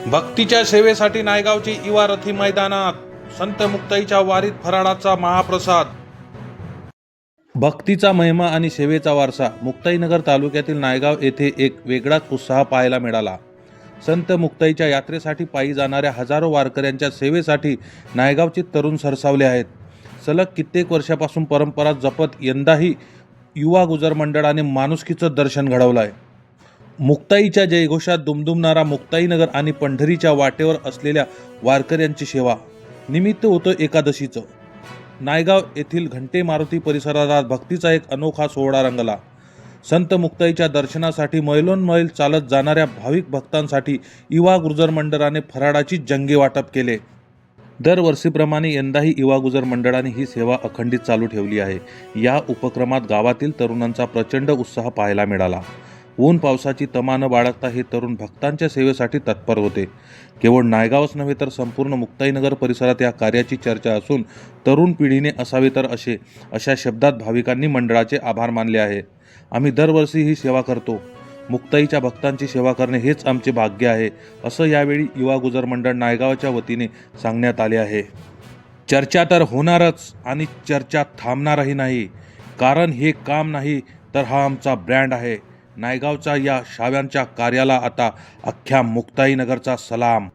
भक्तीच्या सेवेसाठी नायगावची इवारथी मैदानात संत मुक्ताईच्या वारीत फराळाचा महाप्रसाद। भक्तीचा महिमा आणि सेवेचा वारसा मुक्ताईनगर तालुक्यातील नायगाव येथे एक वेगळाच उत्साह पाहायला मिळाला। संत मुक्ताईच्या यात्रेसाठी पायी जाणाऱ्या हजारो वारकऱ्यांच्या सेवेसाठी नायगावचे तरुण सरसावले आहेत। सलग कित्येक वर्षापासून परंपरा जपत यंदाही युवा गुजर मंडळाने माणुसकीचं दर्शन घडवलं आहे। मुक्ताईच्या जयघोषात दुमदुमणारा मुक्ताईनगर आणि पंढरीच्या वाटेवर असलेल्या वारकऱ्यांची सेवा। निमित्त होतं एकादशीचं। नायगाव येथील घंटे मारुती परिसरात भक्तीचा एक अनोखा सोहळा रंगला। संत मुक्ताईच्या दर्शनासाठी मैलोनमैल चालत जाणाऱ्या भाविक भक्तांसाठी युवा गुर्जर मंडळाने फराळाची जंगे वाटप केले। दरवर्षीप्रमाणे यंदाही युवा गुर्जर मंडळाने ही सेवा अखंडित चालू ठेवली आहे। या उपक्रमात गावातील तरुणांचा प्रचंड उत्साह पाहायला मिळाला। ऊन पावसाची तमा न बाळगता हे तरुण भक्तांच्या सेवेसाठी तत्पर होते। केवळ नायगावच नव्हे तर संपूर्ण मुक्ताईनगर परिसरात या कार्याची चर्चा असून तरुण पिढीने असावे तर अशा शब्दात भाविकांनी मंडळाचे आभार मानले आहे। आम्ही दरवर्षी ही सेवा करतो। मुक्ताईच्या भक्तांची सेवा करणे हेच आमचे भाग्य आहे, असं यावेळी युवा गुजर मंडळ नायगावच्या वतीने सांगण्यात आले आहे। चर्चा तर होणारच आणि चर्चा थांबणारही नाही, कारण हे काम नाही तर हा आमचा ब्रँड आहे। नायगावच्या या शाव्यांच्या कार्याला आता अख्ख्या मुक्ताईनगरचा सलाम।